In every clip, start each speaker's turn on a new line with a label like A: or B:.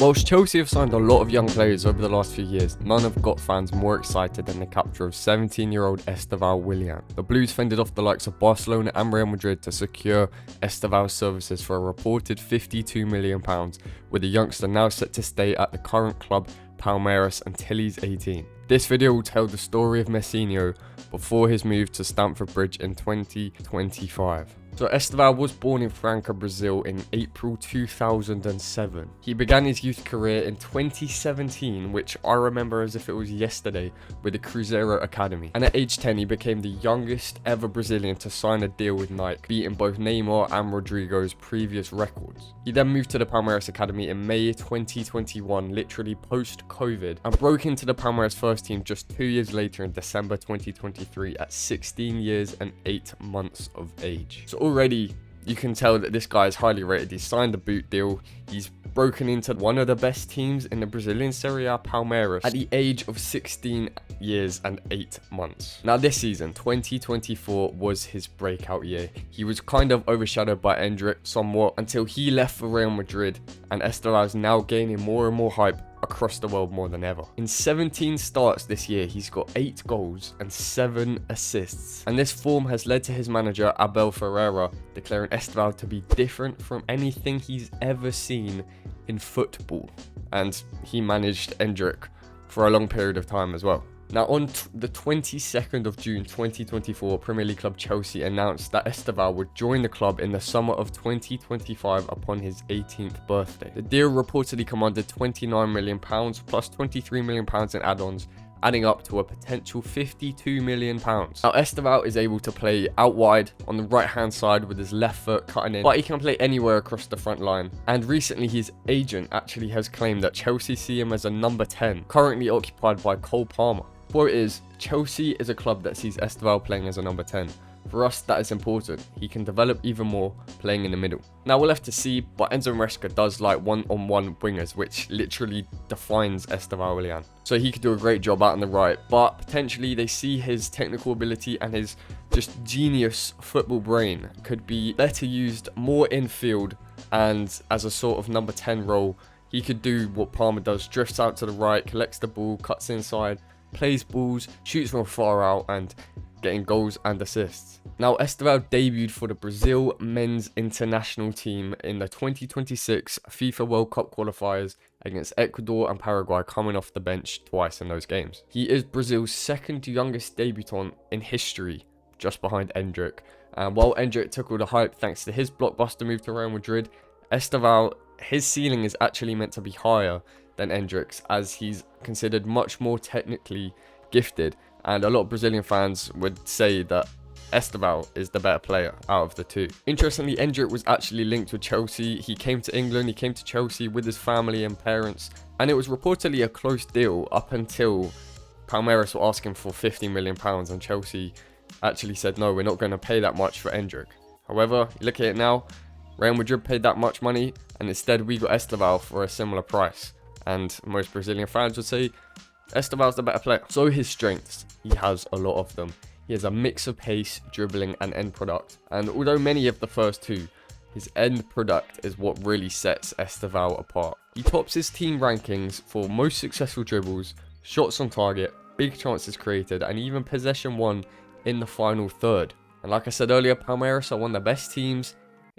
A: Whilst Chelsea have signed a lot of young players over the last few years, none have got fans more excited than the capture of 17-year-old Estevao Willian. The Blues fended off the likes of Barcelona and Real Madrid to secure Estevao's services for a reported £52 million, with the youngster now set to stay at the current club Palmeiras until he's 18. This video will tell the story of Messinho before his move to Stamford Bridge in 2025. So Estevao was born in Franca, Brazil in April 2007. He began his youth career in 2017, which I remember as if it was yesterday, with the Cruzeiro Academy. And at age 10, he became the youngest ever Brazilian to sign a deal with Nike, beating both Neymar and Rodrigo's previous records. He then moved to the Palmeiras Academy in May 2021, literally post-COVID, and broke into the Palmeiras first team just 2 years later in December 2023 at 16 years and 8 months of age. So already you can tell that this guy is highly rated. He signed a boot deal. He's broken into one of the best teams in the Brazilian Serie A, Palmeiras, at the age of 16 years and 8 months. Now this season, 2024, was his breakout year. He was kind of overshadowed by Endrick somewhat until he left for Real Madrid, and Estevao is now gaining more and more hype across the world more than ever. In 17 starts this year, he's got 8 goals and 7 assists. And this form has led to his manager, Abel Ferreira, declaring Estevao to be different from anything he's ever seen in football. And he managed Endrick for a long period of time as well. Now, on the 22nd of June 2024, Premier League club Chelsea announced that Estevao would join the club in the summer of 2025 upon his 18th birthday. The deal reportedly commanded £29 million plus £23 million in add-ons, adding up to a potential £52 million. Now, Estevao is able to play out wide on the right-hand side with his left foot cutting in, but he can play anywhere across the front line. And recently, his agent actually has claimed that Chelsea see him as a number 10, currently occupied by Cole Palmer. Quote is, "Chelsea is a club that sees Estevao playing as a number 10. For us, that is important. He can develop even more playing in the middle." Now, we'll have to see, but Enzo does like one-on-one wingers, which literally defines Estevao Willian. So he could do a great job out on the right, but potentially they see his technical ability and his just genius football brain could be better used more infield, and as a sort of number 10 role, he could do what Palmer does, drifts out to the right, collects the ball, cuts inside, plays balls, shoots from far out, and getting goals and assists. Now, Estevao debuted for the Brazil men's international team in the 2026 FIFA World Cup qualifiers against Ecuador and Paraguay, coming off the bench twice in those games. He is Brazil's second youngest debutant in history, just behind Endrick. And while Endrick took all the hype thanks to his blockbuster move to Real Madrid, Estevao, his ceiling is actually meant to be higher than Endrick's, as he's considered much more technically gifted, and a lot of Brazilian fans would say that Estevao is the better player out of the two. Interestingly, Endrick was actually linked with Chelsea. He came to England, he came to Chelsea with his family and parents, and it was reportedly a close deal up until Palmeiras were asking for £50 million, and Chelsea actually said, no, we're not going to pay that much for Endrick. However, look at it now, Real Madrid paid that much money, and instead we got Estevao for a similar price. And most Brazilian fans would say Estevao's the better player. So his strengths, he has a lot of them. He has a mix of pace, dribbling, and end product. And although many of the first two, his end product is what really sets Estevao apart. He tops his team rankings for most successful dribbles, shots on target, big chances created, and even possession won in the final third. And like I said earlier, Palmeiras are one of the best teams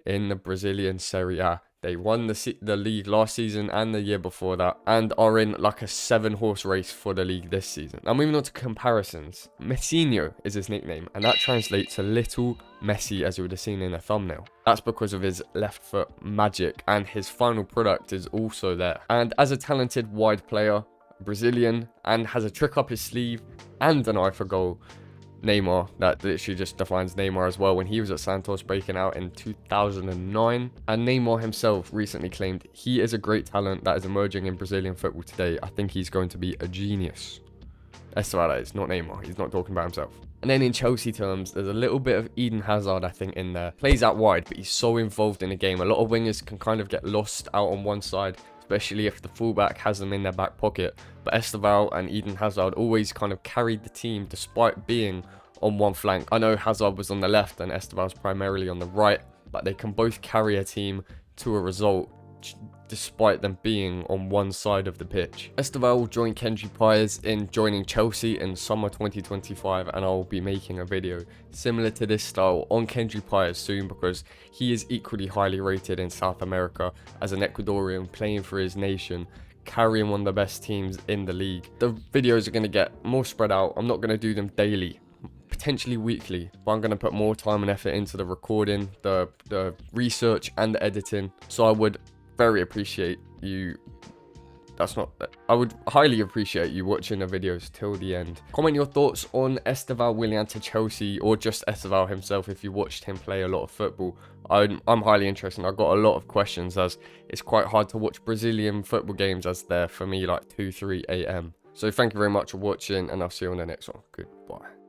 A: in the Brazilian Serie A. They won the league last season and the year before that, and are in like a 7-horse race for the league this season. Now, moving on to comparisons. Messinho is his nickname, and that translates to Little Messi, as you would have seen in the thumbnail. That's because of his left foot magic, and his final product is also there. And as a talented wide player, Brazilian, and has a trick up his sleeve and an eye for goal, Neymar, that literally just defines Neymar as well when he was at Santos, breaking out in 2009. And Neymar himself recently claimed he is a great talent that is emerging in Brazilian football today. I think he's going to be a genius. Estevao is not Neymar, he's not talking about himself. And then in Chelsea terms, there's a little bit of Eden Hazard, I think, in there. Plays out wide, but he's so involved in the game. A lot of wingers can kind of get lost out on one side, especially if the fullback has them in their back pocket. But Estevao and Eden Hazard always kind of carried the team despite being on one flank. I know Hazard was on the left and Estevao's primarily on the right, but they can both carry a team to a result despite them being on one side of the pitch. Estevao will join Kendry Pires in joining Chelsea in summer 2025, and I'll be making a video similar to this style on Kendry Pires soon, because he is equally highly rated in South America as an Ecuadorian playing for his nation, carrying one of the best teams in the league. The videos are going to get more spread out. I'm not going to do them daily, potentially weekly, but I'm going to put more time and effort into the recording, the research and the editing. So I would very appreciate you, I would highly appreciate you watching the videos till the end. Comment your thoughts on Estevao Willian to Chelsea, or just Estevao himself if you watched him play a lot of football. I'm highly interested. I've got a lot of questions, as it's quite hard to watch Brazilian football games as they're for me like 2-3 a.m. So thank you very much for watching, and I'll see you on the next one. Goodbye.